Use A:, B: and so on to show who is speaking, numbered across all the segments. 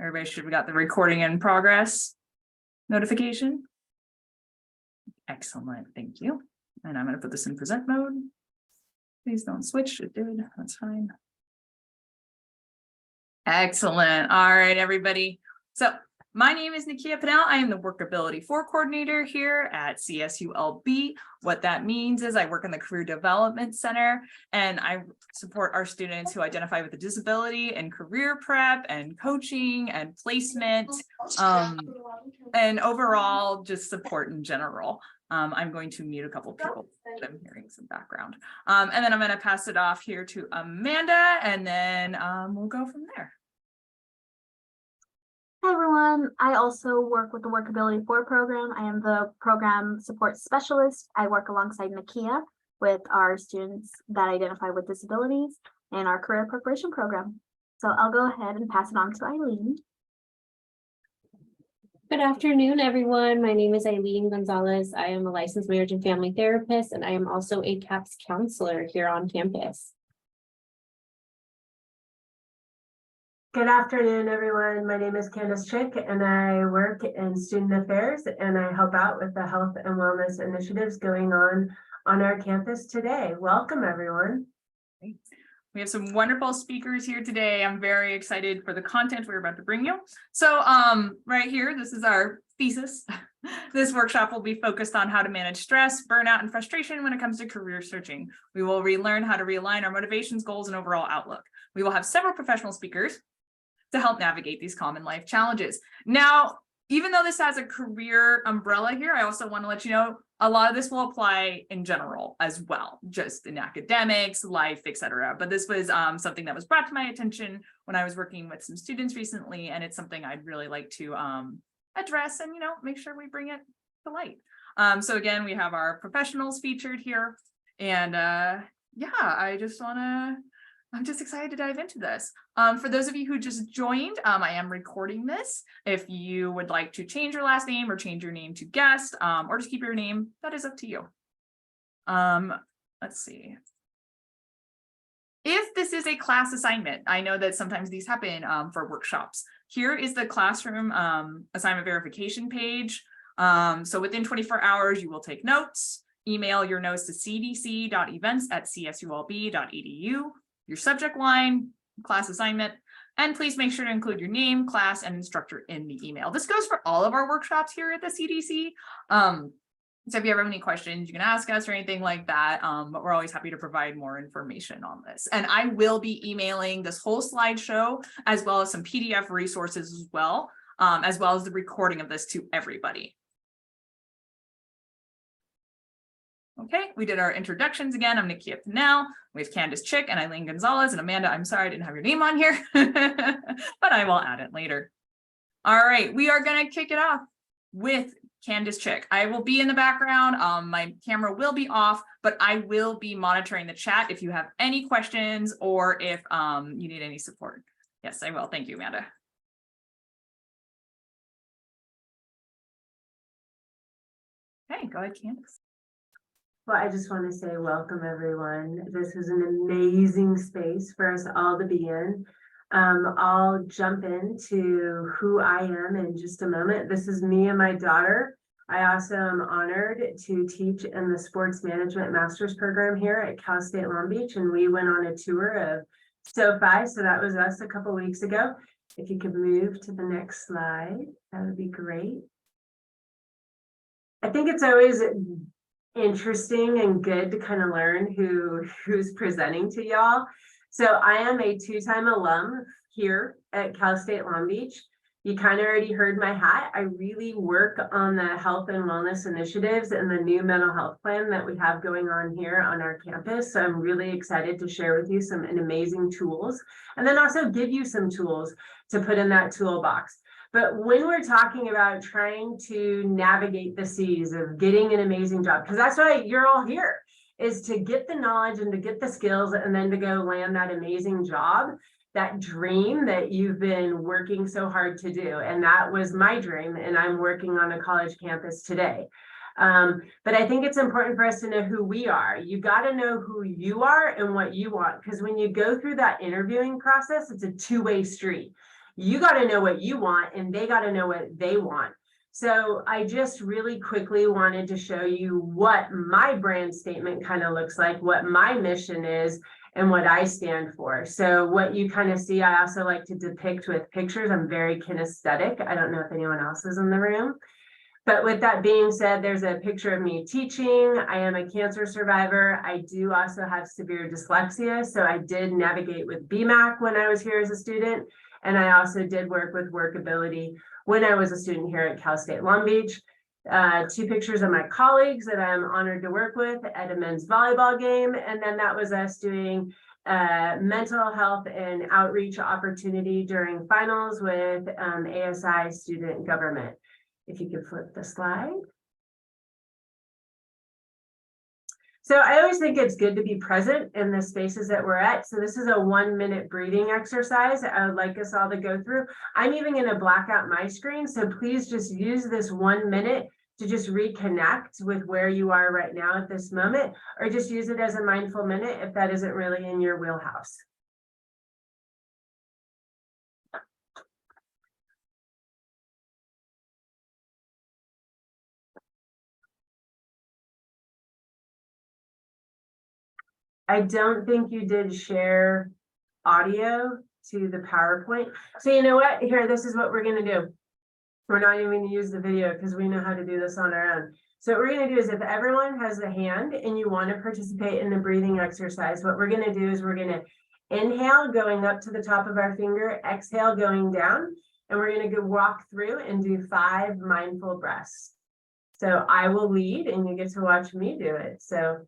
A: Everybody should have got the recording in progress notification. Excellent, thank you. And I'm going to put this in present mode. Please don't switch, it did, that's fine. Excellent, all right, everybody. So my name is Nikia Pinnell. I am the Workability 4 coordinator here at CSULB. What that means is I work in the Career Development Center and I support our students who identify with a disability and career prep and coaching and placement and overall just support in general. I'm going to mute a couple people. I'm hearing some background. And then I'm going to pass it off here to Amanda and then we'll go from there.
B: Hi everyone, I also work with the Workability 4 program. I am the program support specialist. I work alongside Nikia with our students that identify with disabilities in our career preparation program. So I'll go ahead and pass it on to Ilene.
C: Good afternoon, everyone. My name is Ilene Gonzales. I am a licensed marriage and family therapist, and I am also a CAPS counselor here on campus.
D: Good afternoon, everyone. My name is Candice Chick, and I work in student affairs, and I help out with the health and wellness initiatives going on our campus today. Welcome, everyone.
A: Great. We have some wonderful speakers here today. I'm very excited for the content we're about to bring you. So right here, this is our thesis. This workshop will be focused on how to manage stress, burnout, and frustration when it comes to career searching. We will relearn how to realign our motivations, goals, and overall outlook. We will have several professional speakers to help navigate these common life challenges. Now, even though this has a career umbrella here, I also want to let you know a lot of this will apply in general as well, just in academics, life, etc. But this was something that was brought to my attention when I was working with some students recently, and it's something I'd really like to address and make sure we bring it to light. So again, we have our professionals featured here, and yeah, I'm just excited to dive into this. For those of you who just joined, I am recording this. If you would like to change your last name or change your name to guest, or just keep your name, that is up to you. Let's see. If this is a class assignment, I know that sometimes these happen for workshops. Here is the classroom assignment verification page. So within 24 hours, you will take notes, email your notes to cdc.events@csulb.edu. Your subject line, class assignment, and please make sure to include your name, class, and instructor in the email. This goes for all of our workshops here at the CDC. So if you ever have any questions, you can ask us or anything like that, but we're always happy to provide more information on this. And I will be emailing this whole slideshow as well as some PDF resources as well as the recording of this to everybody. Okay, we did our introductions again. I'm Nikia Pinnell. We have Candice Chick and Ilene Gonzales, and Amanda, I'm sorry I didn't have your name on here, but I will add it later. All right, we are going to kick it off with Candice Chick. I will be in the background. My camera will be off, but I will be monitoring the chat if you have any questions or if you need any support. Yes, I will. Thank you, Amanda. Okay, go ahead, Candice.
D: Well, I just want to say welcome, everyone. This is an amazing space for us all to be in. I'll jump into who I am in just a moment. This is me and my daughter. I also am honored to teach in the sports management master's program here at Cal State Long Beach, and we went on a tour of SoFi, so that was us a couple weeks ago. If you could move to the next slide, that would be great. I think it's always interesting and good to kind of learn who's presenting to y'all. So I am a two-time alum here at Cal State Long Beach. You kind of already heard my hat. I really work on the health and wellness initiatives and the new mental health plan that we have going on here on our campus. So I'm really excited to share with you some amazing tools and then also give you some tools to put in that toolbox. But when we're talking about trying to navigate the seas of getting an amazing job, because that's why you're all here, is to get the knowledge and to get the skills and then to go land that amazing job, that dream that you've been working so hard to do. And that was my dream, and I'm working on a college campus today. But I think it's important for us to know who we are. You got to know who you are and what you want, because when you go through that interviewing process, it's a two-way street. You got to know what you want and they got to know what they want. So I just really quickly wanted to show you what my brand statement kind of looks like, what my mission is, and what I stand for. So what you kind of see, I also like to depict with pictures. I'm very kinesthetic. I don't know if anyone else is in the room. But with that being said, there's a picture of me teaching. I am a cancer survivor. I do also have severe dyslexia. So I did navigate with BMAC when I was here as a student. And I also did work with workability when I was a student here at Cal State Long Beach. 2 pictures of my colleagues that I'm honored to work with at a men's volleyball game. And then that was us doing mental health and outreach opportunity during finals with ASI student government. If you could flip the slide. So I always think it's good to be present in the spaces that we're at. So this is a 1-minute breathing exercise I would like us all to go through. I'm even going to black out my screen. So please just use this 1 minute to just reconnect with where you are right now at this moment, or just use it as a mindful minute if that isn't really in your wheelhouse. I don't think you did share audio to the PowerPoint. So you know what? Here, this is what we're going to do. We're not even going to use the video because we know how to do this on our own. So what we're going to do is if everyone has a hand and you want to participate in the breathing exercise, what we're going to do is we're going to inhale going up to the top of our finger, exhale going down, and we're going to go walk through and do 5 mindful breaths. So I will lead and you get to watch me do it. So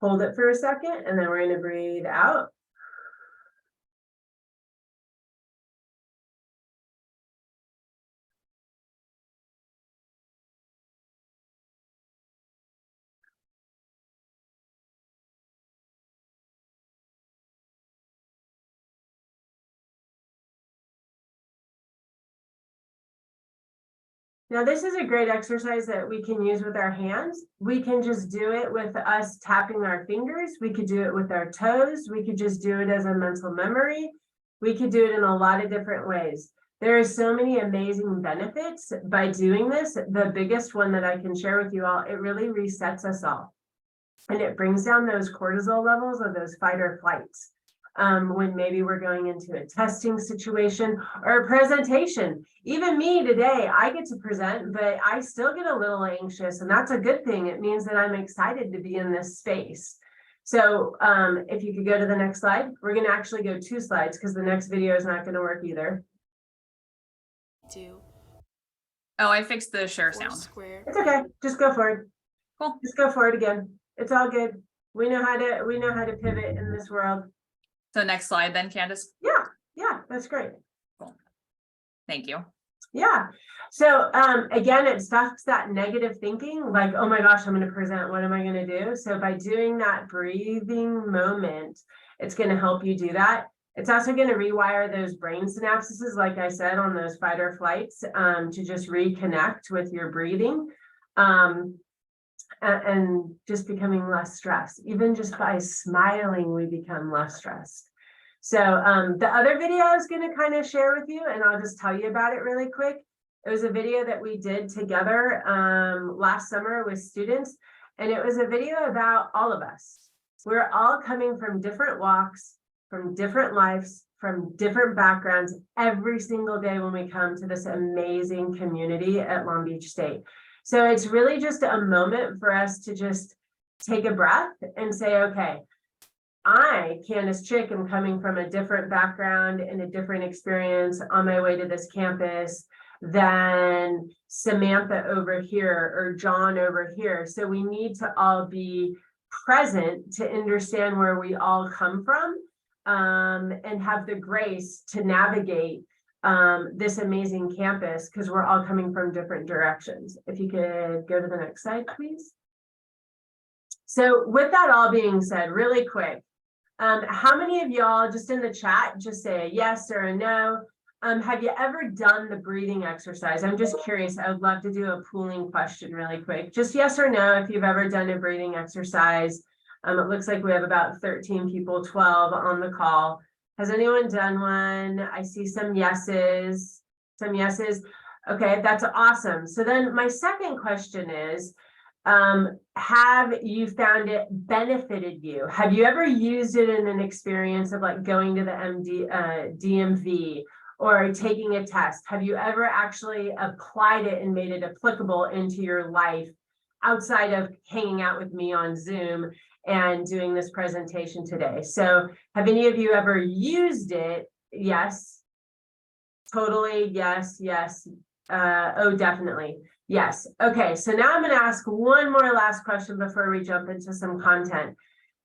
D: hold it for a second, and then we're going to breathe out. Now, this is a great exercise that we can use with our hands. We can just do it with us tapping our fingers. We could do it with our toes. We could just do it as a mental memory. We could do it in a lot of different ways. There are so many amazing benefits by doing this. The biggest one that I can share with you all, it really resets us all. And it brings down those cortisol levels of those fight or flights. When maybe we're going into a testing situation or a presentation. Even me today, I get to present, but I still get a little anxious, and that's a good thing. It means that I'm excited to be in this space. So if you could go to the next slide, we're going to actually go 2 slides because the next video is not going to work either.
A: Oh, I fixed the share sound.
D: It's okay. Just go forward.
A: Cool.
D: Just go forward again. It's all good. We know how to pivot in this world.
A: So next slide then, Candice.
D: Yeah, that's great.
A: Cool. Thank you.
D: Yeah. So again, it stops that negative thinking like, oh my gosh, I'm going to present. What am I going to do? So by doing that breathing moment, it's going to help you do that. It's also going to rewire those brain synapses, like I said, on those fight or flights, to just reconnect with your breathing. And just becoming less stressed. Even just by smiling, we become less stressed. So the other video I was going to kind of share with you, and I'll just tell you about it really quick. It was a video that we did together last summer with students, and it was a video about all of us. We're all coming from different walks, from different lives, from different backgrounds every single day when we come to this amazing community at Long Beach State. So it's really just a moment for us to just take a breath and say, okay, I, Candice Chick, am coming from a different background and a different experience on my way to this campus than Samantha over here or John over here. So we need to all be present to understand where we all come from, and have the grace to navigate this amazing campus, because we're all coming from different directions. If you could go to the next slide, please. So with that all being said, really quick, how many of y'all just in the chat, just say a yes or a no? Have you ever done the breathing exercise? I'm just curious. I would love to do a pooling question really quick. Just yes or no if you've ever done a breathing exercise. It looks like we have about 13 people, 12 on the call. Has anyone done one? I see some yeses, Okay, that's awesome. So then my second question is, have you found it benefited you? Have you ever used it in an experience of like going to the DMV or taking a test? Have you ever actually applied it and made it applicable into your life outside of hanging out with me on Zoom and doing this presentation today? So have any of you ever used it? Yes. Totally. Yes. Yes. Oh, definitely. Yes. Okay. So now I'm going to ask one more last question before we jump into some content.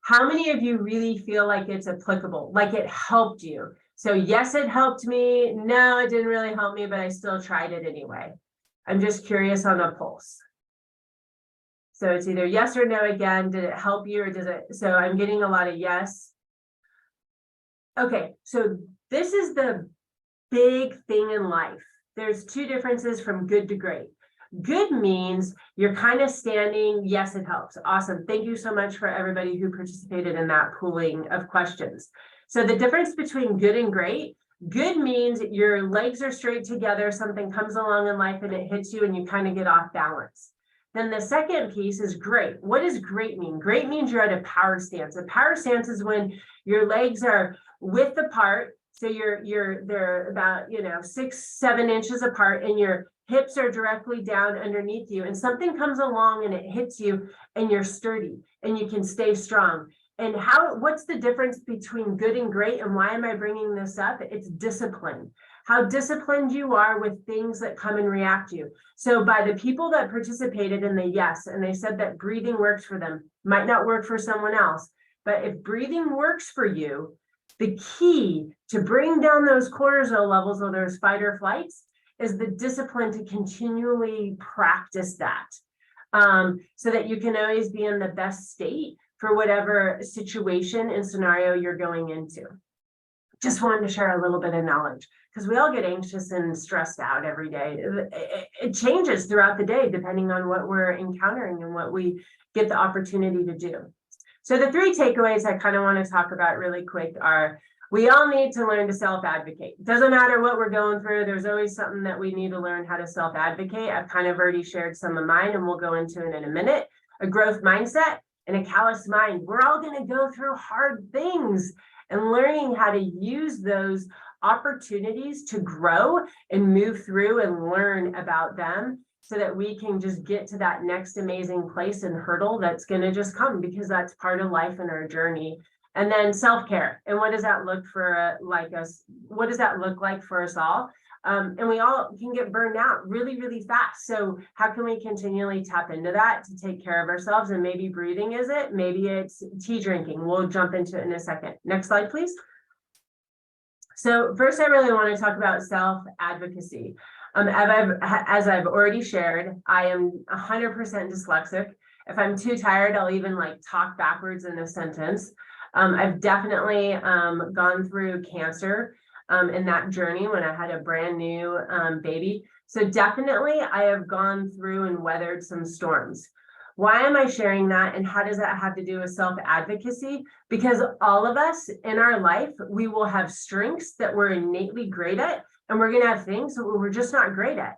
D: How many of you really feel like it's applicable, like it helped you? So yes, it helped me. No, it didn't really help me, but I still tried it anyway. I'm just curious on a pulse. So it's either yes or no again. Did it help you or does it? So I'm getting a lot of yes. Okay. So this is the big thing in life. There's two differences from good to great. Good means you're kind of standing. Yes, it helps. Awesome. Thank you so much for everybody who participated in that pooling of questions. So the difference between good and great, good means your legs are straight together. Something comes along in life and it hits you and you kind of get off balance. Then the second piece is great. What does great mean? Great means you're at a power stance. A power stance is when your legs are width apart. So they're about 6-7 inches apart and your hips are directly down underneath you, and something comes along and it hits you and you're sturdy and you can stay strong. And what's the difference between good and great, and why am I bringing this up? It's discipline. How disciplined you are with things that come and react to you. So by the people that participated in the yes, and they said that breathing works for them, might not work for someone else, but if breathing works for you, the key to bring down those cortisol levels or those fight or flights is the discipline to continually practice that, so that you can always be in the best state for whatever situation and scenario you're going into. Just wanted to share a little bit of knowledge because we all get anxious and stressed out every day. It changes throughout the day depending on what we're encountering and what we get the opportunity to do. So the three takeaways I kind of want to talk about really quick are, we all need to learn to self-advocate. Doesn't matter what we're going through, there's always something that we need to learn how to self-advocate. I've kind of already shared some of mine and we'll go into it in a minute. A growth mindset and a callous mind. We're all going to go through hard things, and learning how to use those opportunities to grow and move through and learn about them, so that we can just get to that next amazing place and hurdle that's going to just come, because that's part of life and our journey. And then self-care. And what does that look for what does that look like for us all? And we all can get burned out really, really fast. So how can we continually tap into that to take care of ourselves? And maybe breathing is it, maybe it's tea drinking. We'll jump into it in a second. Next slide, please. So first, I really want to talk about self-advocacy. As I've already shared, I am 100% dyslexic. If I'm too tired, I'll even talk backwards in a sentence. I've definitely gone through cancer in that journey when I had a brand new baby. So definitely I have gone through and weathered some storms. Why am I sharing that, and how does that have to do with self-advocacy? Because all of us in our life, we will have strengths that we're innately great at, and we're going to have things that we're just not great at.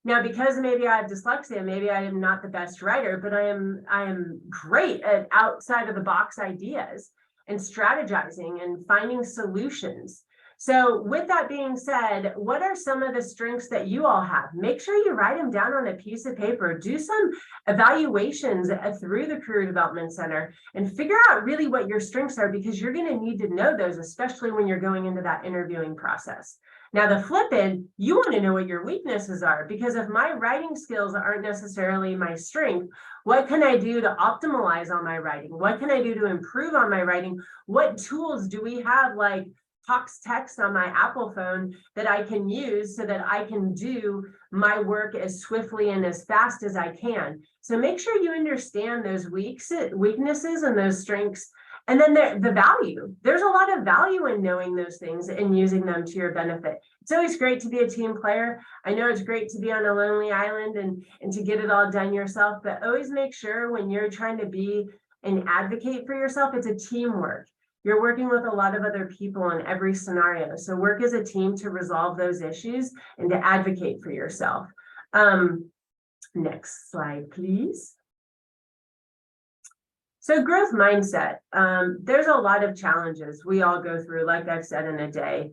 D: Now, because maybe I have dyslexia, maybe I am not the best writer, but I am great at outside of the box ideas and strategizing and finding solutions. So with that being said, what are some of the strengths that you all have? Make sure you write them down on a piece of paper. Do some evaluations through the Career Development Center and figure out really what your strengths are, because you're going to need to know those, especially when you're going into that interviewing process. Now, the flip end, you want to know what your weaknesses are, because if my writing skills aren't necessarily my strength, what can I do to optimize on my writing? What can I do to improve on my writing? What tools do we have, like Talks Text on my Apple phone, that I can use so that I can do my work as swiftly and as fast as I can? So make sure you understand those weaknesses and those strengths. And then the value. There's a lot of value in knowing those things and using them to your benefit. It's always great to be a team player. I know it's great to be on a lonely island and to get it all done yourself, but always make sure when you're trying to be an advocate for yourself, it's a teamwork. You're working with a lot of other people in every scenario. So work as a team to resolve those issues and to advocate for yourself. Next slide, please. So growth mindset, there's a lot of challenges we all go through, like I've said, in a day.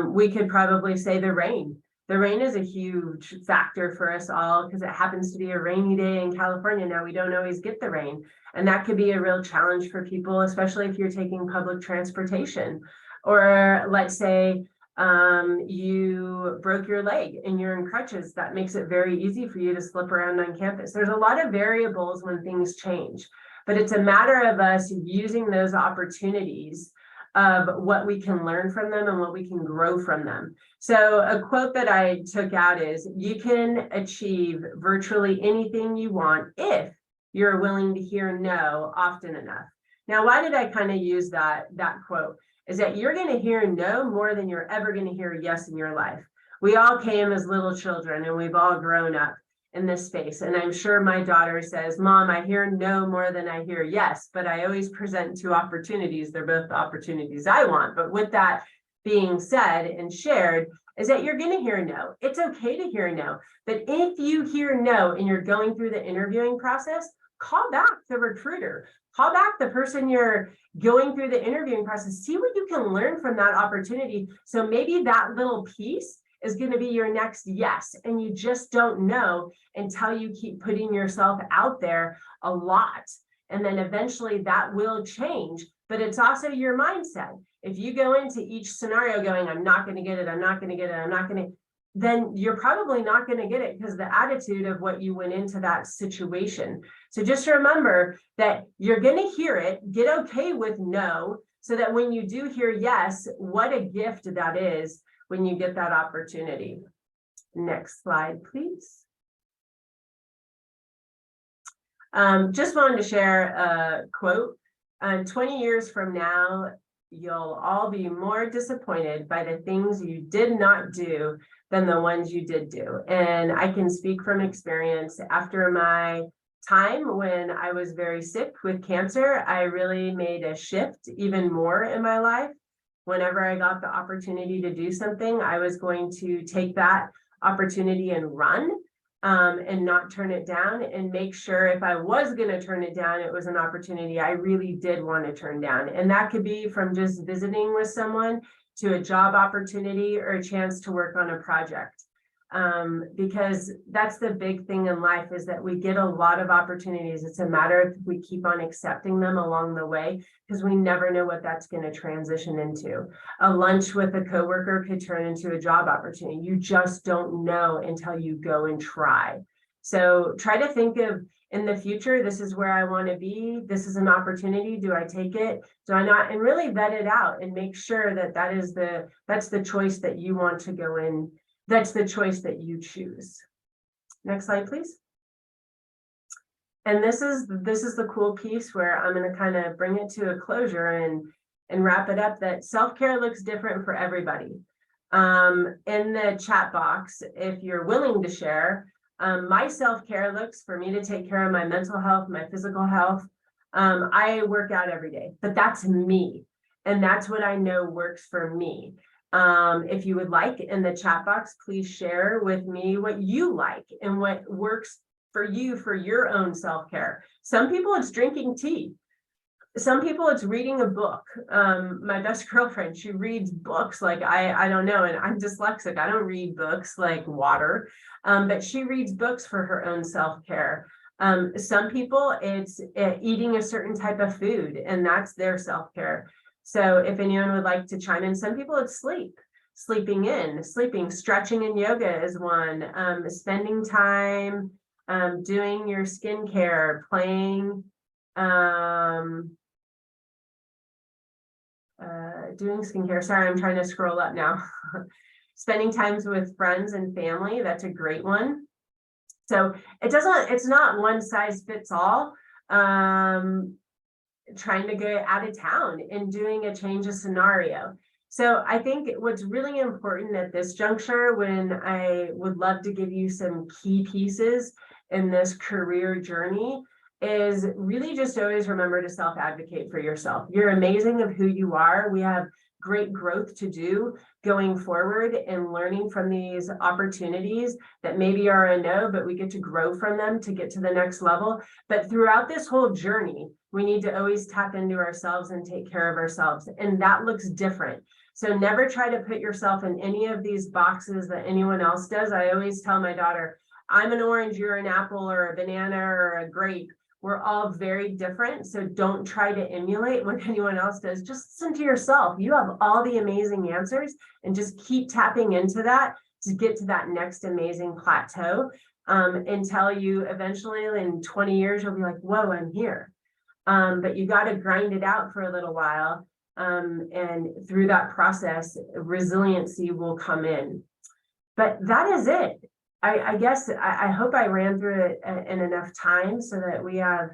D: We could probably say the rain. The rain is a huge factor for us all because it happens to be a rainy day in California. Now we don't always get the rain, and that could be a real challenge for people, especially if you're taking public transportation. Or let's say you broke your leg and you're in crutches. That makes it very easy for you to slip around on campus. There's a lot of variables when things change, but it's a matter of us using those opportunities of what we can learn from them and what we can grow from them. So a quote that I took out is, you can achieve virtually anything you want if you're willing to hear no often enough. Now, why did I kind of use that quote? Is that you're going to hear no more than you're ever going to hear yes in your life. We all came as little children and we've all grown up in this space. And I'm sure my daughter says, Mom, I hear no more than I hear yes, but I always present two opportunities. They're both the opportunities I want. But with that being said and shared, is that you're going to hear no. It's okay to hear no. But if you hear no and you're going through the interviewing process, call back the recruiter. Call back the person you're going through the interviewing process. See what you can learn from that opportunity. So maybe that little piece is going to be your next yes. And you just don't know until you keep putting yourself out there a lot. And then eventually that will change. But it's also your mindset. If you go into each scenario going, I'm not going to get it, I'm not going to get it, I'm not going to, then you're probably not going to get it because the attitude of what you went into that situation. So just remember that you're going to hear it, get okay with no, so that when you do hear yes, what a gift that is when you get that opportunity. Next slide, please. Just wanted to share a quote. 20 years from now, you'll all be more disappointed by the things you did not do than the ones you did do. And I can speak from experience. After my time when I was very sick with cancer, I really made a shift even more in my life. Whenever I got the opportunity to do something, I was going to take that opportunity and run and not turn it down, and make sure if I was going to turn it down, it was an opportunity I really did want to turn down. And that could be from just visiting with someone to a job opportunity or a chance to work on a project. Because that's the big thing in life, is that we get a lot of opportunities. It's a matter of we keep on accepting them along the way, because we never know what that's going to transition into. A lunch with a coworker could turn into a job opportunity. You just don't know until you go and try. So try to think of, in the future, this is where I want to be. This is an opportunity. Do I take it? Do I not? And really vet it out and make sure that that's the choice that you want to go in. That's the choice that you choose. Next slide, please. And this is the cool piece where I'm going to kind of bring it to a closure and wrap it up, that self-care looks different for everybody. In the chat box, if you're willing to share, my self-care looks for me to take care of my mental health, my physical health. I work out every day, but that's me. And that's what I know works for me. If you would like, in the chat box, please share with me what you like and what works for you for your own self-care. Some people it's drinking tea. Some people it's reading a book. My best girlfriend, she reads books like I don't know, and I'm dyslexic. I don't read books like water, but she reads books for her own self-care. Some people it's eating a certain type of food, and that's their self-care. So if anyone would like to chime in, some people it's sleeping, stretching and yoga is one, spending time, doing your skincare, playing, doing skincare. Sorry, I'm trying to scroll up now. Spending times with friends and family, that's a great one. So it's not one size fits all. Trying to get out of town and doing a change of scenario. So I think what's really important at this juncture, when I would love to give you some key pieces in this career journey, is really just always remember to self-advocate for yourself. You're amazing of who you are. We have great growth to do going forward and learning from these opportunities that maybe are a no, but we get to grow from them to get to the next level. But throughout this whole journey, we need to always tap into ourselves and take care of ourselves. And that looks different. So never try to put yourself in any of these boxes that anyone else does. I always tell my daughter, I'm an orange, you're an apple or a banana or a grape. We're all very different. So don't try to emulate what anyone else does. Just listen to yourself. You have all the amazing answers and just keep tapping into that to get to that next amazing plateau until you eventually in 20 years, you'll be like, whoa, I'm here. But you got to grind it out for a little while. And through that process, resiliency will come in. But that is it. I guess I hope I ran through it in enough time so that we have,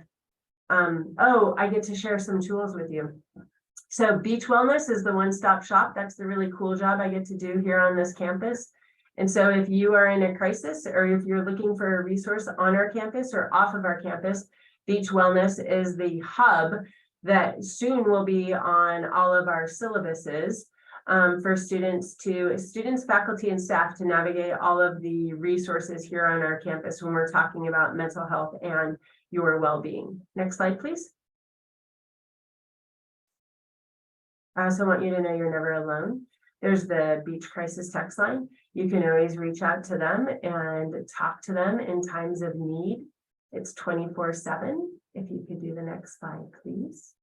D: I get to share some tools with you. So Beach Wellness is the one-stop shop. That's the really cool job I get to do here on this campus. And so if you are in a crisis or if you're looking for a resource on our campus or off of our campus, Beach Wellness is the hub that soon will be on all of our syllabuses. For students, faculty, and staff to navigate all of the resources here on our campus when we're talking about mental health and your well-being. Next slide, please. I also want you to know you're never alone. There's the Beach Crisis text line. You can always reach out to them and talk to them in times of need. It's 24/7. If you could do the next slide, please.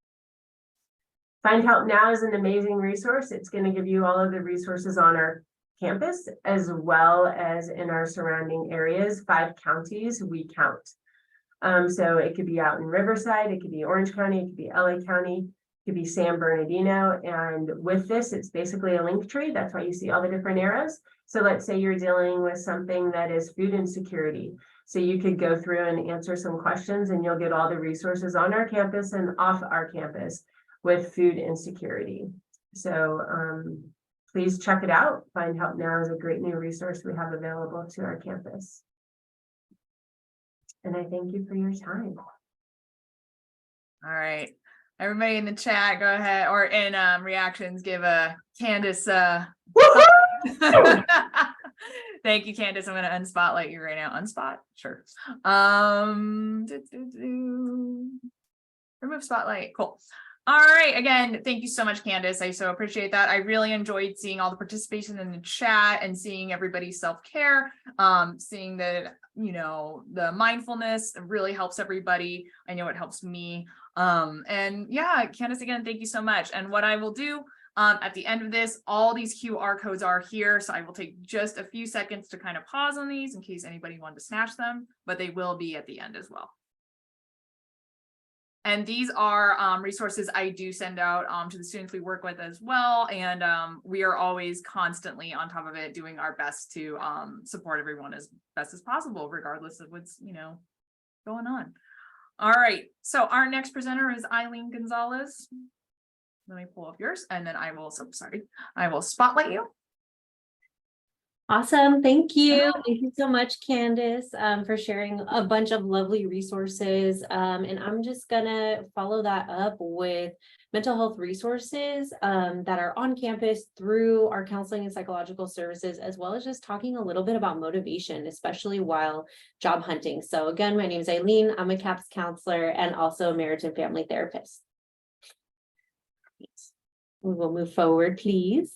D: Find Help Now is an amazing resource. It's going to give you all of the resources on our campus as well as in our surrounding areas. 5 counties we count. So it could be out in Riverside, it could be Orange County, it could be LA County, it could be San Bernardino. And with this, it's basically a link tree. That's why you see all the different arrows. So let's say you're dealing with something that is food insecurity. So you could go through and answer some questions and you'll get all the resources on our campus and off our campus with food insecurity. So please check it out. Find Help Now is a great new resource we have available to our campus. And I thank you for your time.
A: All right. Everybody in the chat, go ahead, or in reactions, give a Candice Thank you, Candice. I'm going to unspotlight you right now. Unspot? Sure. Remove spotlight. Cool. All right. Again, thank you so much, Candice. I so appreciate that. I really enjoyed seeing all the participation in the chat and seeing everybody's self-care, seeing that, you know, the mindfulness really helps everybody. I know it helps me. And yeah, Candice, again, thank you so much. And what I will do at the end of this, all these QR codes are here. So I will take just a few seconds to kind of pause on these in case anybody wanted to snatch them, but they will be at the end as well. And these are resources I do send out to the students we work with as well. And we are always constantly on top of it, doing our best to support everyone as best as possible, regardless of what's, you know, going on. All right. So our next presenter is Ilene Gonzales. Let me pull up yours and then I will spotlight you.
C: Awesome. Thank you. Thank you so much, Candice, for sharing a bunch of lovely resources. And I'm just gonna follow that up with mental health resources that are on campus through our counseling and psychological services, as well as just talking a little bit about motivation, especially while job hunting. So again, my name is Ilene. I'm a CAPS counselor and also a marriage and family therapist. We will move forward, please.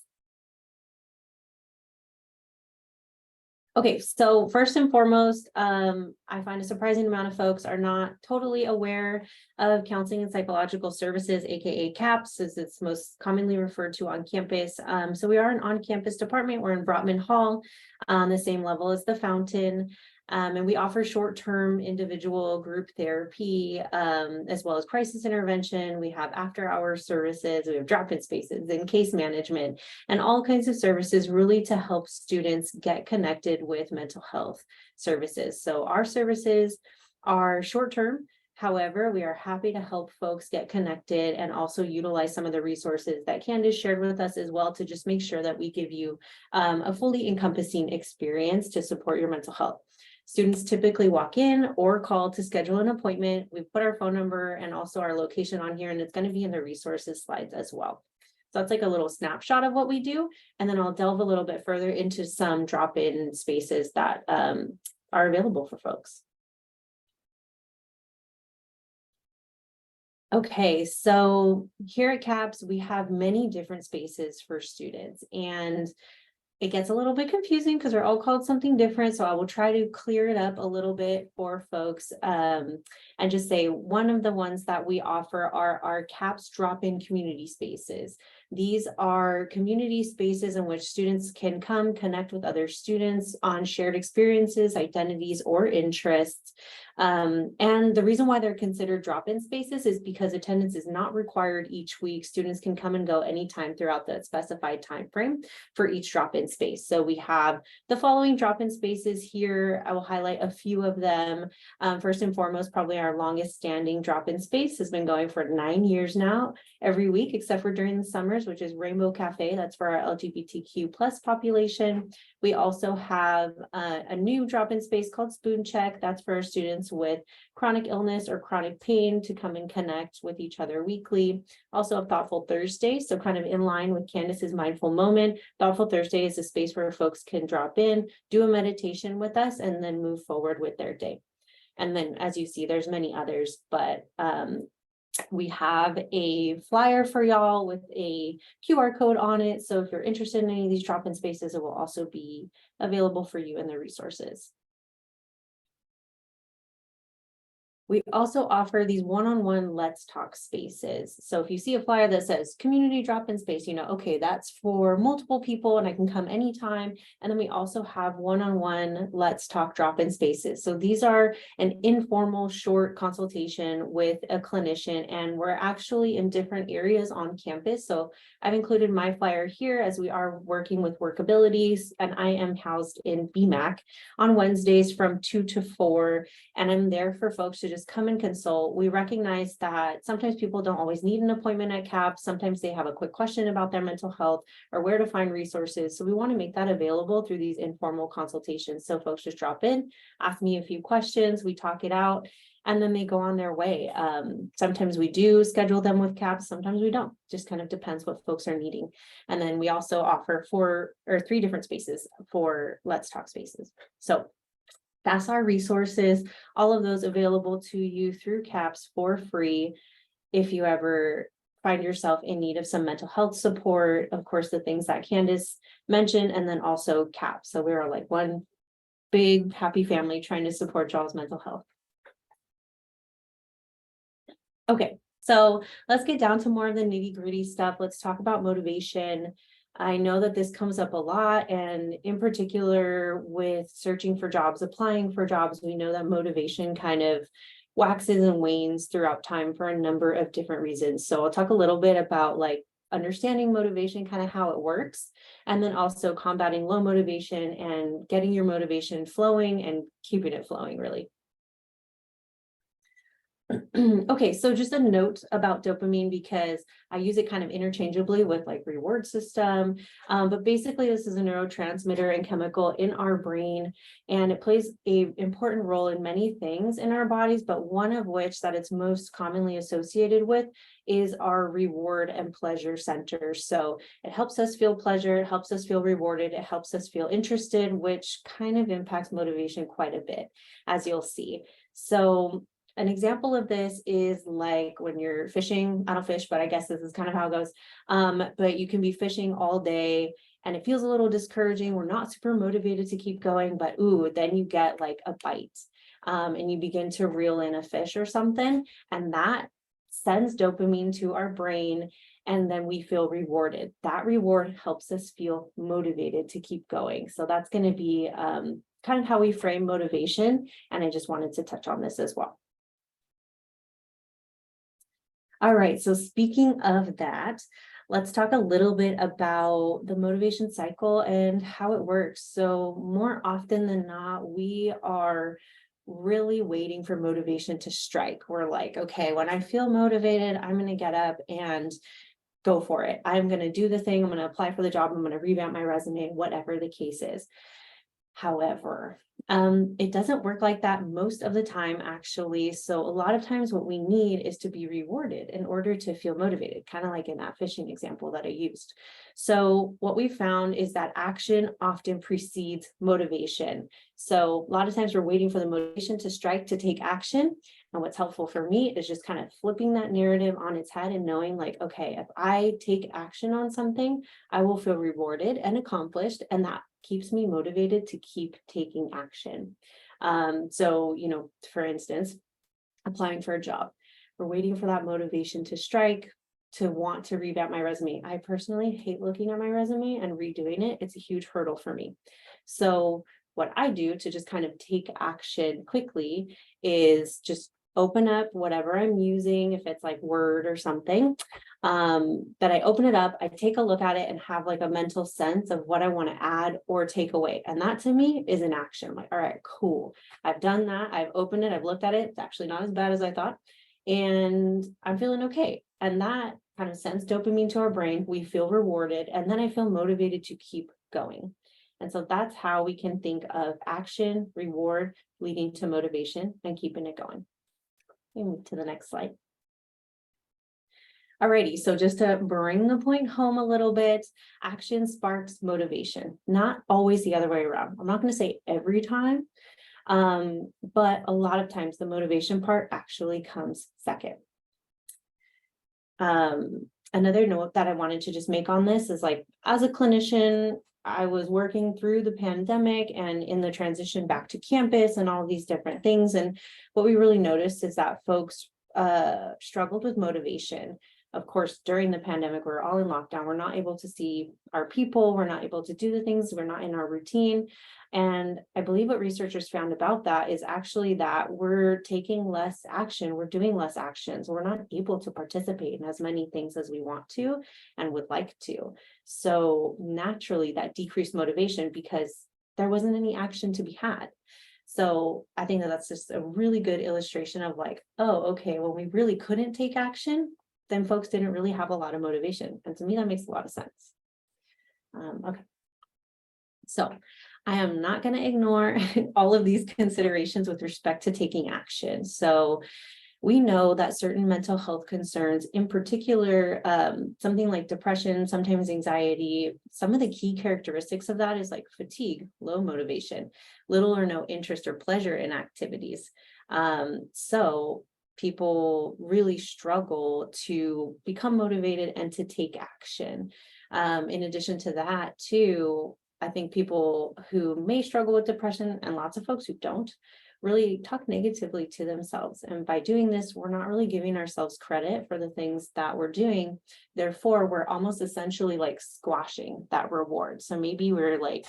C: Okay, so first and foremost, I find a surprising amount of folks are not totally aware of counseling and psychological services, aka CAPS, as it's most commonly referred to on campus. So we are an on-campus department. We're in Brotman Hall on the same level as the Fountain. And we offer short-term individual group therapy, as well as crisis intervention. We have after-hours services, we have drop-in spaces and case management, and all kinds of services really to help students get connected with mental health services. So our services are short-term. However, we are happy to help folks get connected and also utilize some of the resources that Candice shared with us as well to just make sure that we give you a fully encompassing experience to support your mental health. Students typically walk in or call to schedule an appointment. We put our phone number and also our location on here, and it's going to be in the resources slides as well. So that's like a little snapshot of what we do. And then I'll delve a little bit further into some drop-in spaces that are available for folks. Okay, so here at CAPS, we have many different spaces for students, and it gets a little bit confusing because they're all called something different. So I will try to clear it up a little bit for folks and just say one of the ones that we offer are our CAPS drop-in community spaces. These are community spaces in which students can come connect with other students on shared experiences, identities, or interests. And the reason why they're considered drop-in spaces is because attendance is not required each week. Students can come and go anytime throughout the specified time frame for each drop-in space. So we have the following drop-in spaces here. I will highlight a few of them. First and foremost, probably our longest standing drop-in space has been going for 9 years now, every week, except for during the summers, which is Rainbow Cafe. That's for our LGBTQ+ population. We also have a new drop-in space called Spoon Check. That's for our students with chronic illness or chronic pain to come and connect with each other weekly. Also a Thoughtful Thursday, so kind of in line with Candice's Mindful Moment. Thoughtful Thursday is a space where folks can drop in, do a meditation with us, and then move forward with their day. And then, as you see, there's many others, but we have a flyer for y'all with a QR code on it. So if you're interested in any of these drop-in spaces, it will also be available for you in the resources. We also offer these one-on-one Let's Talk spaces. So if you see a flyer that says community drop-in space, you know, okay, that's for multiple people and I can come anytime. And then we also have one-on-one Let's Talk drop-in spaces. So these are an informal short consultation with a clinician, and we're actually in different areas on campus. So I've included my flyer here as we are working with Workabilities, and I am housed in BMAC on Wednesdays from 2 to 4. And I'm there for folks to just come and consult. We recognize that sometimes people don't always need an appointment at CAP. Sometimes they have a quick question about their mental health or where to find resources. So we want to make that available through these informal consultations. So folks just drop in, ask me a few questions, we talk it out, and then they go on their way. Sometimes we do schedule them with CAP, sometimes we don't. Just kind of depends what folks are needing. And then we also offer 4 or 3 different spaces for Let's Talk spaces. So that's our resources, all of those available to you through CAPS for free. If you ever find yourself in need of some mental health support, of course, the things that Candice mentioned, and then also CAPS. So we're like one big happy family trying to support y'all's mental health. Okay, so let's get down to more of the nitty-gritty stuff. Let's talk about motivation. I know that this comes up a lot, and in particular with searching for jobs, applying for jobs, we know that motivation kind of waxes and wanes throughout time for a number of different reasons. So I'll talk a little bit about like understanding motivation, kind of how it works, and then also combating low motivation and getting your motivation flowing and keeping it flowing, really. Okay, so just a note about dopamine, because I use it kind of interchangeably with like reward system, but basically this is a neurotransmitter and chemical in our brain, and it plays an important role in many things in our bodies, but one of which that it's most commonly associated with is our reward and pleasure center. So it helps us feel pleasure, it helps us feel rewarded, it helps us feel interested, which kind of impacts motivation quite a bit, as you'll see. So an example of this is like when you're fishing. I don't fish, but I guess this is kind of how it goes. But you can be fishing all day and it feels a little discouraging. We're not super motivated to keep going, but ooh, then you get like a bite and you begin to reel in a fish or something. And that sends dopamine to our brain. And then we feel rewarded. That reward helps us feel motivated to keep going. So that's going to be kind of how we frame motivation. And I just wanted to touch on this as well. All right, so speaking of that, let's talk a little bit about the motivation cycle and how it works. So more often than not, we are really waiting for motivation to strike. We're like, okay, when I feel motivated, I'm going to get up and go for it. I'm going to do the thing. I'm going to apply for the job. I'm going to revamp my resume, whatever the case is. However, it doesn't work like that most of the time, actually. So a lot of times what we need is to be rewarded in order to feel motivated, kind of like in that fishing example that I used. So what we found is that action often precedes motivation. So a lot of times we're waiting for the motivation to strike to take action. And what's helpful for me is just kind of flipping that narrative on its head and knowing like, okay, if I take action on something, I will feel rewarded and accomplished, and that keeps me motivated to keep taking action. So, for instance, applying for a job, we're waiting for that motivation to strike to want to revamp my resume. I personally hate looking at my resume and redoing it. It's a huge hurdle for me. So what I do to just kind of take action quickly is just open up whatever I'm using, if it's like Word or something, that I open it up, I take a look at it and have like a mental sense of what I want to add or take away. And that to me is an action. Like, all right, cool. I've done that. I've opened it. I've looked at it. It's actually not as bad as I thought. And I'm feeling okay. And that kind of sends dopamine to our brain. We feel rewarded. And then I feel motivated to keep going. And so that's how we can think of action, reward, leading to motivation and keeping it going. We move to the next slide. Alrighty, so just to bring the point home a little bit, action sparks motivation, not always the other way around. I'm not going to say every time, but a lot of times the motivation part actually comes second. Another note that I wanted to just make on this is like, as a clinician, I was working through the pandemic and in the transition back to campus and all of these different things. And what we really noticed is that folks struggled with motivation. Of course, during the pandemic, we're all in lockdown. We're not able to see our people. We're not able to do the things. We're not in our routine. And I believe what researchers found about that is actually that we're taking less action. We're doing less actions. We're not able to participate in as many things as we want to and would like to. So naturally that decreased motivation because there wasn't any action to be had. So I think that that's just a really good illustration of like, oh, okay, well, we really couldn't take action, then folks didn't really have a lot of motivation. And to me, that makes a lot of sense. Okay. So I am not going to ignore all of these considerations with respect to taking action. So we know that certain mental health concerns, in particular, something like depression, sometimes anxiety, some of the key characteristics of that is like fatigue, low motivation, little or no interest or pleasure in activities. So people really struggle to become motivated and to take action. In addition to that, too, I think people who may struggle with depression and lots of folks who don't really talk negatively to themselves. And by doing this, we're not really giving ourselves credit for the things that we're doing. Therefore, we're almost essentially like squashing that reward. So maybe we're like,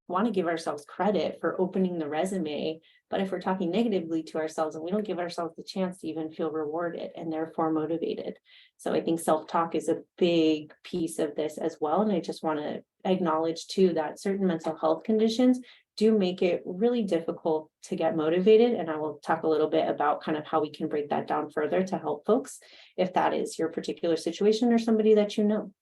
C: want to give ourselves credit for opening the resume, but if we're talking negatively to ourselves and we don't give ourselves the chance to even feel rewarded and therefore motivated. So I think self-talk is a big piece of this as well. And I just want to acknowledge too that certain mental health conditions do make it really difficult to get motivated. And I will talk a little bit about kind of how we can break that down further to help folks if that is your particular situation or somebody that you know.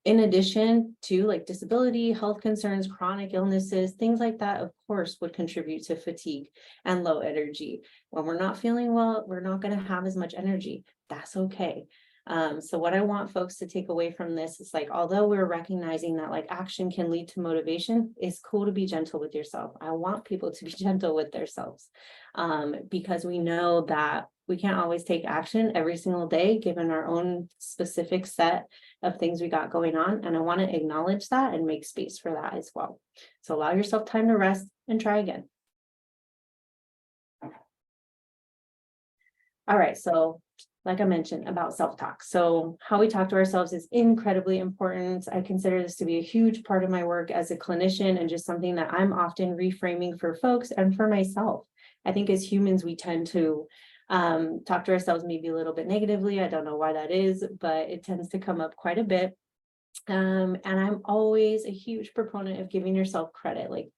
C: In addition to like disability, health concerns, chronic illnesses, things like that, of course, would contribute to fatigue and low energy. When we're not feeling well, we're not going to have as much energy. That's okay. So what I want folks to take away from this is like, although we're recognizing that like action can lead to motivation, it's cool to be gentle with yourself. I want people to be gentle with themselves because we know that we can't always take action every single day, given our own specific set of things we got going on. And I want to acknowledge that and make space for that as well. So allow yourself time to rest and try again. All right, so like I mentioned about self-talk. So how we talk to ourselves is incredibly important. I consider this to be a huge part of my work as a clinician and just something that I'm often reframing for folks and for myself. I think as humans, we tend to talk to ourselves maybe a little bit negatively. I don't know why that is, but it tends to come up quite a bit. And I'm always a huge proponent of giving yourself credit. Like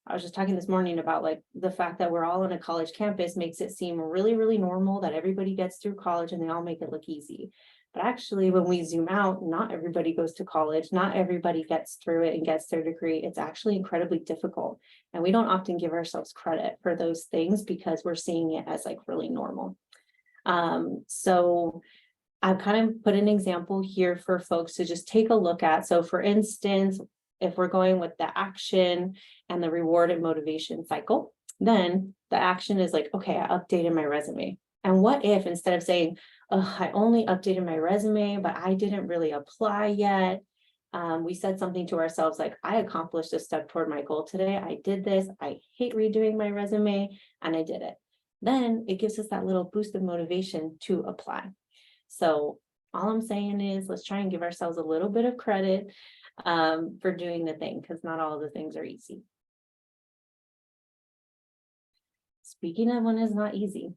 C: I was just talking this morning about like the fact that we're all on a college campus makes it seem really, really normal that everybody gets through college and they all make it look easy. But actually, when we zoom out, not everybody goes to college, not everybody gets through it and gets their degree. It's actually incredibly difficult. And we don't often give ourselves credit for those things because we're seeing it as like really normal. So I've kind of put an example here for folks to just take a look at. So for instance, if we're going with the action and the reward and motivation cycle, then the action is like, okay, I updated my resume. And what if instead of saying, oh, I only updated my resume, but I didn't really apply yet. We said something to ourselves like, I accomplished a step toward my goal today. I did this. I hate redoing my resume and I did it. Then it gives us that little boost of motivation to apply. So all I'm saying is let's try and give ourselves a little bit of credit for doing the thing, because not all of the things are easy. Speaking of when is not easy,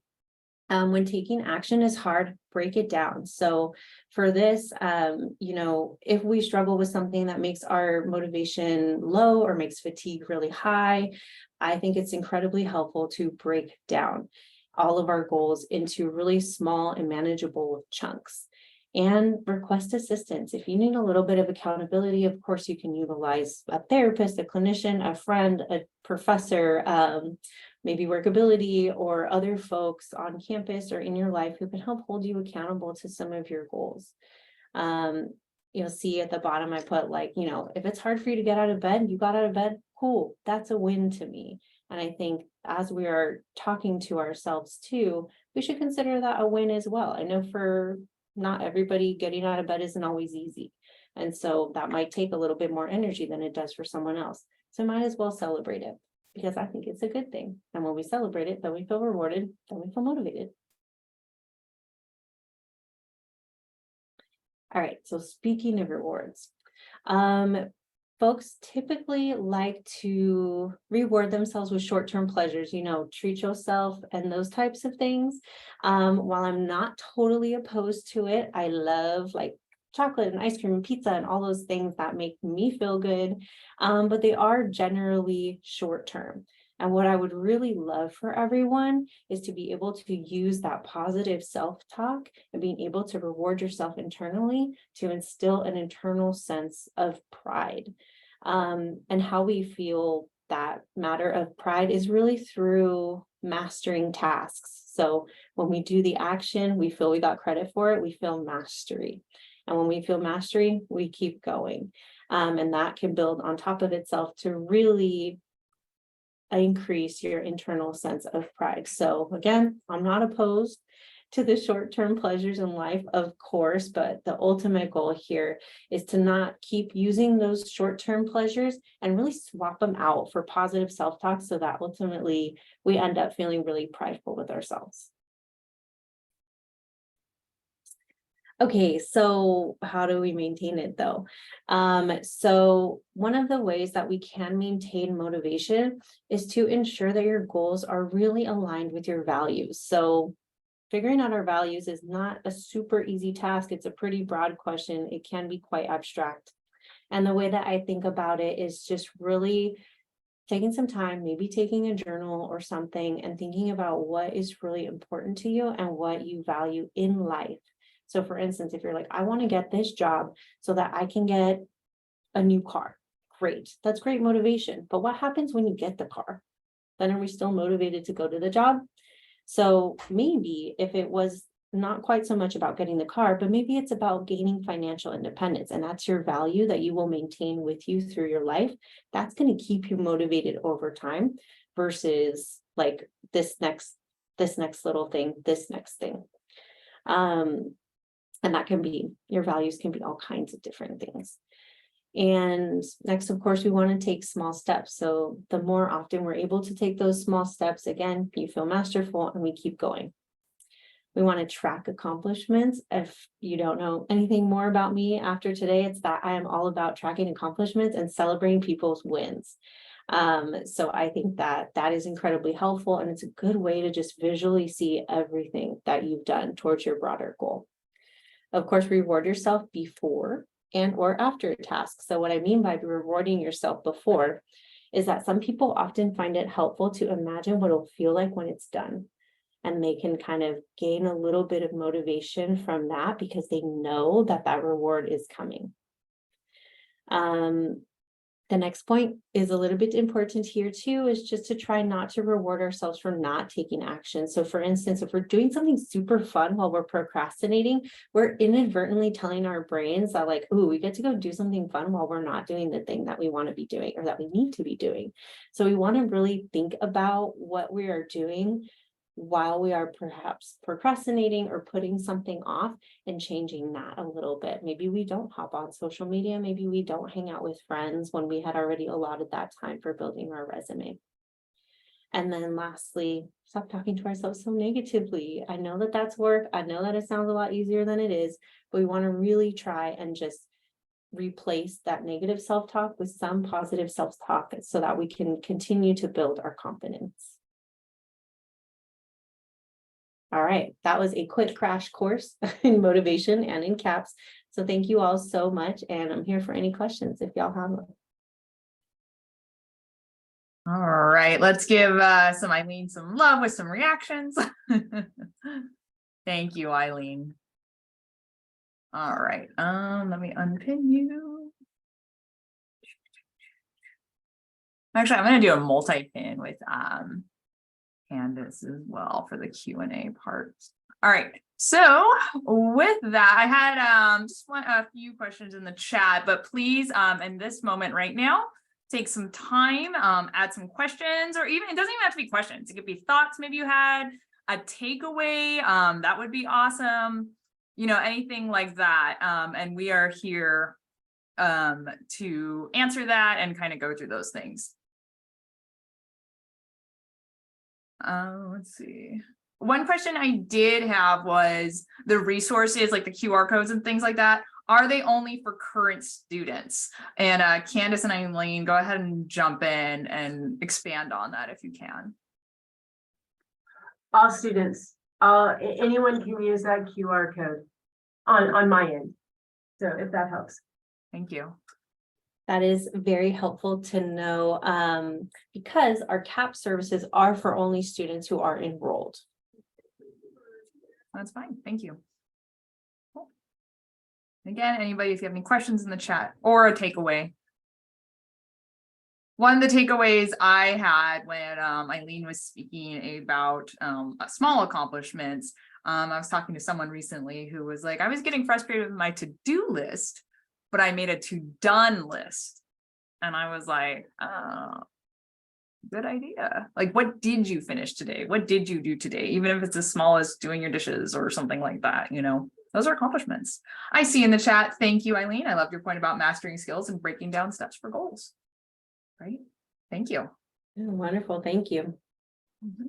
C: when taking action is hard, break it down. So for this, if we struggle with something that makes our motivation low or makes fatigue really high, I think it's incredibly helpful to break down all of our goals into really small and manageable chunks and request assistance. If you need a little bit of accountability, of course, you can utilize a therapist, a clinician, a friend, a professor, maybe workability or other folks on campus or in your life who can help hold you accountable to some of your goals. You'll see at the bottom, I put like, if it's hard for you to get out of bed, you got out of bed, cool. That's a win to me. And I think as we are talking to ourselves too, we should consider that a win as well. I know for not everybody, getting out of bed isn't always easy. And so that might take a little bit more energy than it does for someone else. So might as well celebrate it, because I think it's a good thing. And when we celebrate it, then we feel rewarded, then we feel motivated. All right, so speaking of rewards, folks typically like to reward themselves with short-term pleasures, treat yourself and those types of things. While I'm not totally opposed to it, I love like chocolate and ice cream and pizza and all those things that make me feel good, but they are generally short-term. And what I would really love for everyone is to be able to use that positive self-talk and being able to reward yourself internally to instill an internal sense of pride. And how we feel that matter of pride is really through mastering tasks. So when we do the action, we feel we got credit for it, we feel mastery. And when we feel mastery, we keep going. And that can build on top of itself to really increase your internal sense of pride. So again, I'm not opposed to the short-term pleasures in life, of course, but the ultimate goal here is to not keep using those short-term pleasures and really swap them out for positive self-talk so that ultimately we end up feeling really prideful with ourselves. Okay, so how do we maintain it though? So one of the ways that we can maintain motivation is to ensure that your goals are really aligned with your values. So figuring out our values is not a super easy task. It's a pretty broad question. It can be quite abstract. And the way that I think about it is just really taking some time, maybe taking a journal or something and thinking about what is really important to you and what you value in life. So for instance, if you're like, I want to get this job so that I can get a new car. Great. That's great motivation. But what happens when you get the car? Then are we still motivated to go to the job? So maybe if it was not quite so much about getting the car, but maybe it's about gaining financial independence, and that's your value that you will maintain with you through your life. That's going to keep you motivated over time versus like this next little thing, this next thing. And that can be, your values can be all kinds of different things. And next, of course, we want to take small steps. So the more often we're able to take those small steps, again, you feel masterful and we keep going. We want to track accomplishments. If you don't know anything more about me after today, it's that I am all about tracking accomplishments and celebrating people's wins. So I think that is incredibly helpful, and it's a good way to just visually see everything that you've done towards your broader goal. Of course, reward yourself before and or after a task. So what I mean by rewarding yourself before is that some people often find it helpful to imagine what it'll feel like when it's done. and they can kind of gain a little bit of motivation from that because they know that that reward is coming. The next point is a little bit important here too, is just to try not to reward ourselves for not taking action. So for instance, if we're doing something super fun while we're procrastinating, we're inadvertently telling our brains that like, ooh, we get to go do something fun while we're not doing the thing that we want to be doing or that we need to be doing. So we want to really think about what we are doing while we are perhaps procrastinating or putting something off and changing that a little bit. Maybe we don't hop on social media. Maybe we don't hang out with friends when we had already allotted that time for building our resume. And then lastly, stop talking to ourselves so negatively. I know that that's work. I know that it sounds a lot easier than it is, but we want to really try and just replace that negative self-talk with some positive self-talk so that we can continue to build our confidence. All right, that was a quick crash course in motivation and in CAPS. So thank you all so much. And I'm here for any questions if y'all have them.
A: All right, let's give some Ilene some love with some reactions. Thank you, Ilene. All right, let me unpin you. Actually, I'm gonna do a multi-pin with Candice as well for the Q&A part. All right, so with that, I had just a few questions in the chat, but please in this moment right now, take some time, add some questions, or even, it doesn't even have to be questions. It could be thoughts maybe you had, a takeaway, that would be awesome. You know, anything like that. And we are here to answer that and kind of go through those things. Let's see. One question I did have was the resources, like the QR codes and things like that. Are they only for current students? And Candice and Ilene, go ahead and jump in and expand on that if you can.
D: All students, anyone can use that QR code on my end. So if that helps.
A: Thank you.
C: That is very helpful to know because our CAP services are for only students who are enrolled.
A: That's fine. Thank you. Cool. Again, anybody, if you have any questions in the chat or a takeaway. One of the takeaways I had when Ilene was speaking about small accomplishments, I was talking to someone recently who was like, I was getting frustrated with my to-do list, but I made a to-done list. And I was like, oh, good idea. Like, what did you finish today? What did you do today? Even if it's as small as doing your dishes or something like that, you know, those are accomplishments. I see in the chat, thank you, Ilene. I love your point about mastering skills and breaking down steps for goals. Right? Thank you.
C: Wonderful, thank you.
A: Mm-hmm.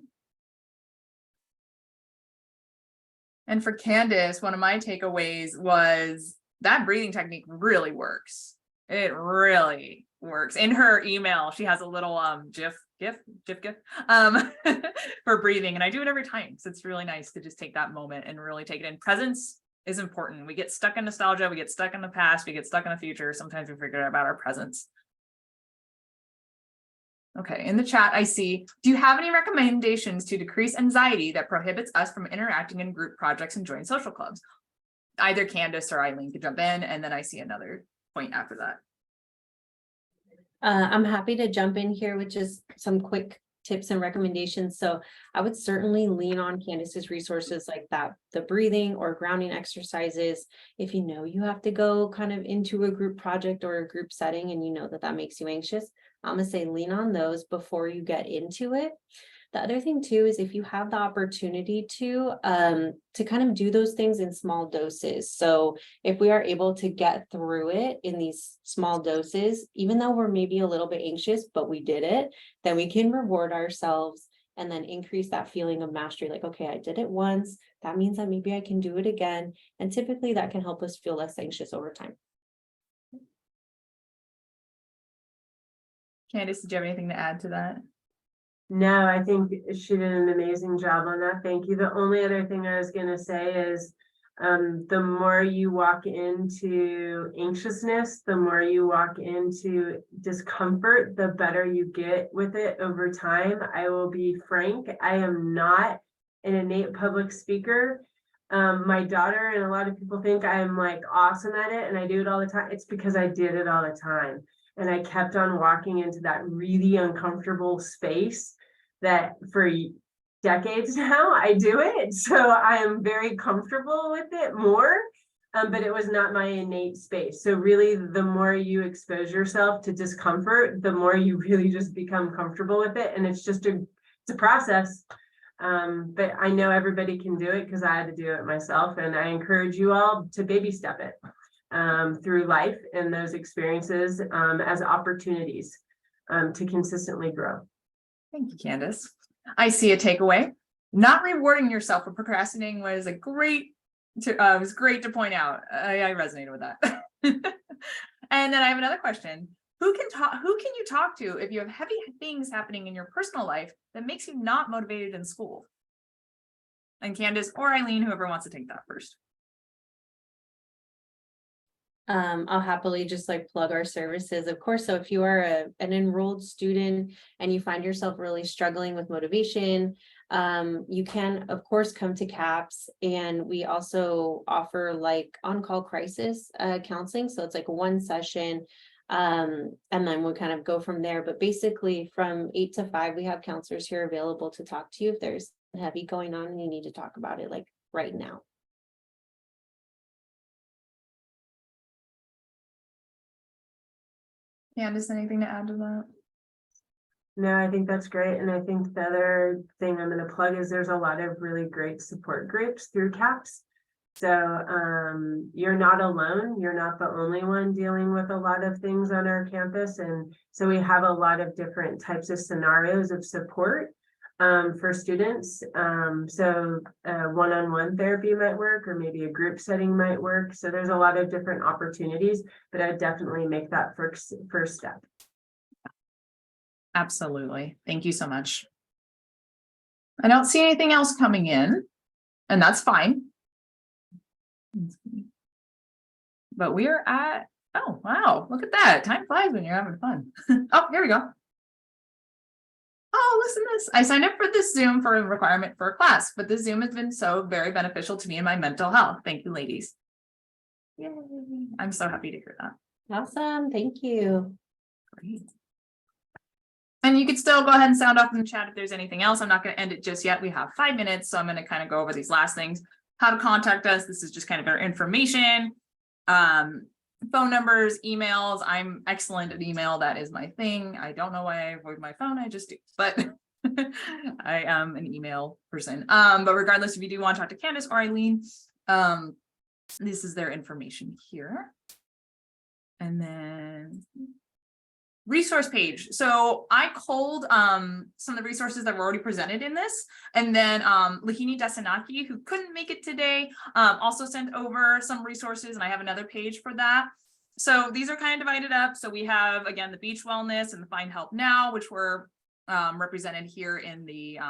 A: And for Candice, one of my takeaways was that breathing technique really works. It really works. In her email, she has a little GIF for breathing, and I do it every time. So it's really nice to just take that moment and really take it in. Presence is important. We get stuck in nostalgia, we get stuck in the past, we get stuck in the future. Sometimes we forget about our presence. Okay, in the chat, I see, do you have any recommendations to decrease anxiety that prohibits us from interacting in group projects and join social clubs? Either Candice or Ilene could jump in, and then I see another point after that.
C: I'm happy to jump in here with just some quick tips and recommendations. So I would certainly lean on Candice's resources like that, the breathing or grounding exercises. If you know you have to go kind of into a group project or a group setting and you know that that makes you anxious, I'm gonna say lean on those before you get into it. The other thing too is if you have the opportunity to kind of do those things in small doses. So if we are able to get through it in these small doses, even though we're maybe a little bit anxious, but we did it, then we can reward ourselves and then increase that feeling of mastery. Like, okay, I did it once. That means that maybe I can do it again. And typically that can help us feel less anxious over time.
A: Candice, did you have anything to add to that?
D: No, I think she did an amazing job on that. Thank you. The only other thing I was going to say is the more you walk into anxiousness, the more you walk into discomfort, the better you get with it over time. I will be frank, I am not an innate public speaker. My daughter and a lot of people think I'm like awesome at it and I do it all the time. It's because I did it all the time. And I kept on walking into that really uncomfortable space that for decades now I do it. So I am very comfortable with it more. But it was not my innate space. So really, the more you expose yourself to discomfort, the more you really just become comfortable with it. And it's just it's a process. But I know everybody can do it because I had to do it myself. And I encourage you all to baby step it through life and those experiences as opportunities to consistently grow.
A: Thank you, Candice. I see a takeaway. Not rewarding yourself for procrastinating was was great to point out. I resonated with that. And then I have another question. Who can you talk to if you have heavy things happening in your personal life that makes you not motivated in school? And Candice or Eileen, whoever wants to take that first.
C: I'll happily just like plug our services, of course. So if you are an enrolled student and you find yourself really struggling with motivation, you can of course come to CAPS, and we also offer like on-call crisis counseling. So it's like one session, and then we'll kind of go from there. But basically from 8 to 5, we have counselors here available to talk to you if there's heavy going on and you need to talk about it like right now.
A: Candice, anything to add to that?
D: No, I think that's great. And I think the other thing I'm going to plug is there's a lot of really great support groups through CAPS. So you're not alone. You're not the only one dealing with a lot of things on our campus. And so we have a lot of different types of scenarios of support for students. So one-on-one therapy might work, or maybe a group setting might work. So there's a lot of different opportunities, but I'd definitely make that first step.
A: Absolutely. Thank you so much. I don't see anything else coming in, and that's fine. But we're at, oh, wow, look at that. Time flies when you're having fun. Oh, here we go. Oh, listen to this. I signed up for this Zoom for a requirement for a class, but the Zoom has been so very beneficial to me and my mental health. Thank you, ladies. Yay. I'm so happy to hear that.
C: Awesome. Thank you.
A: Great. And you could still go ahead and sound off in the chat if there's anything else. I'm not going to end it just yet. We have 5 minutes, so I'm going to kind of go over these last things. How to contact us. This is just kind of our information. Phone numbers, emails. I'm excellent at email. That is my thing. I don't know why I avoid my phone. I just do, but I am an email person. But regardless, if you do want to talk to Candice or Eileen, this is their information here. And then resource page. So I culled some of the resources that were already presented in this, and then Lahini Dasanaki, who couldn't make it today, also sent over some resources, and I have another page for that. So these are kind of divided up. So we have, again, the beach wellness and the find help now, which were represented here in the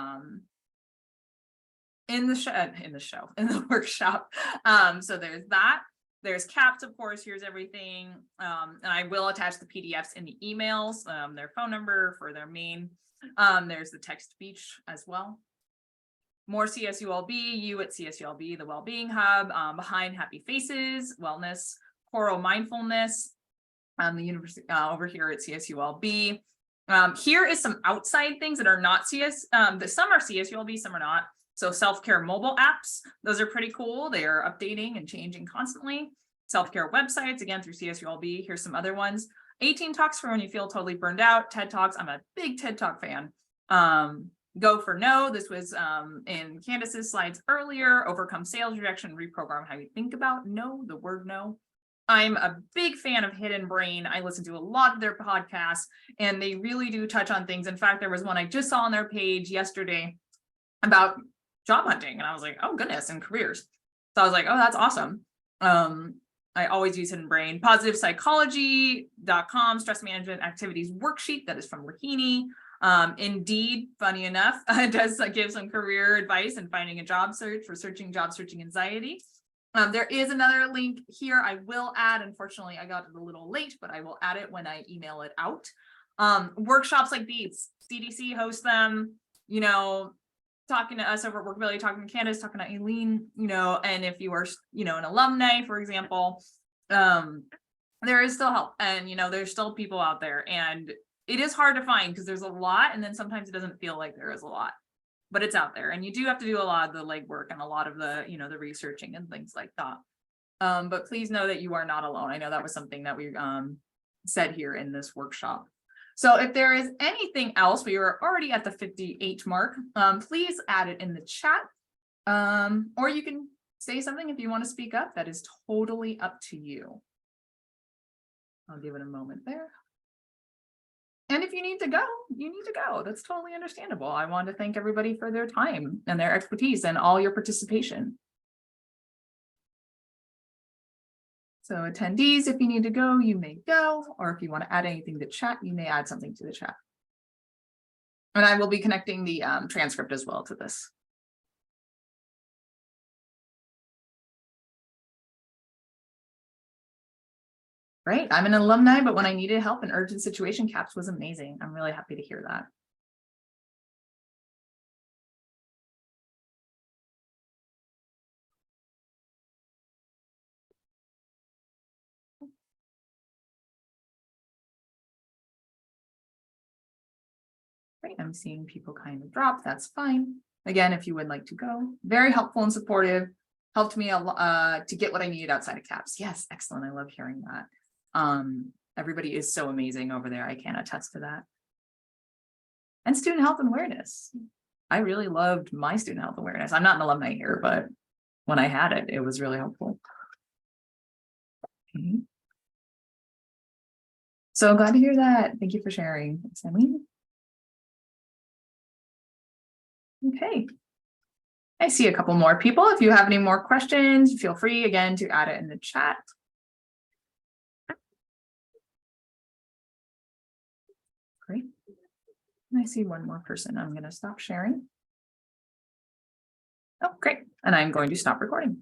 A: workshop. So there's that. There's CAPS, of course. Here's everything. And I will attach the PDFs in the emails, their phone number for their main. There's the text speech as well. More CSULB, you at CSULB, the Wellbeing Hub, behind Happy Faces, Wellness, Choral Mindfulness, the university over here at CSULB. Here is some outside things that are not some are CSULB, some are not. So self-care mobile apps, those are pretty cool. They are updating and changing constantly. Self-care websites, again, through CSULB. Here's some other ones. 18 Talks for when you feel totally burned out. TED Talks, I'm a big TED Talk fan. Go for No, this was in Candice's slides earlier. Overcome sales rejection, reprogram how you think about no, the word no. I'm a big fan of Hidden Brain. I listen to a lot of their podcasts, and they really do touch on things. In fact, there was one I just saw on their page yesterday about job hunting, and I was like, oh goodness, and careers. So I was like, oh, that's awesome. I always use Hidden Brain. Positivepsychology.com, stress management activities worksheet, that is from Lahini. Indeed, funny enough, does give some career advice and finding a job search for job searching anxiety. There is another link here I will add. Unfortunately, I got it a little late, but I will add it when I email it out. Workshops like these, CDC hosts them, you know, talking to us over at Workability, talking to Candice, talking to Ilene, you know, and if you are, you know, an alumni, for example, there is still help, and you know, there's still people out there, and it is hard to find because there's a lot, and then sometimes it doesn't feel like there is a lot, but it's out there, and you do have to do a lot of the legwork and a lot of the, you know, the researching and things like that. But please know that you are not alone. I know that was something that we said here in this workshop. So if there is anything else, we are already at the 58 mark. Please add it in the chat. Or you can say something if you want to speak up. That is totally up to you. I'll give it a moment there. And if you need to go, you need to go. That's totally understandable. I want to thank everybody for their time and their expertise and all your participation. So attendees, if you need to go, you may go, or if you want to add anything to chat, you may add something to the chat. And I will be connecting the transcript as well to this. Right, I'm an alumni, but when I needed help in urgent situation, CAPS was amazing. I'm really happy to hear that. Great, I'm seeing people kind of drop, that's fine. Again, if you would like to go, very helpful and supportive, helped me a lot to get what I needed outside of CAPS. Yes, excellent, I love hearing that. Everybody is so amazing over there, I can attest to that. And student health and awareness. I really loved my student health awareness. I'm not an alumni here, but when I had it, it was really helpful. Okay. So glad to hear that. Thank you for sharing. Okay. I see a couple more people. If you have any more questions, feel free again to add it in the chat. Great. I see one more person. I'm going to stop sharing. Oh, great. And I'm going to stop recording.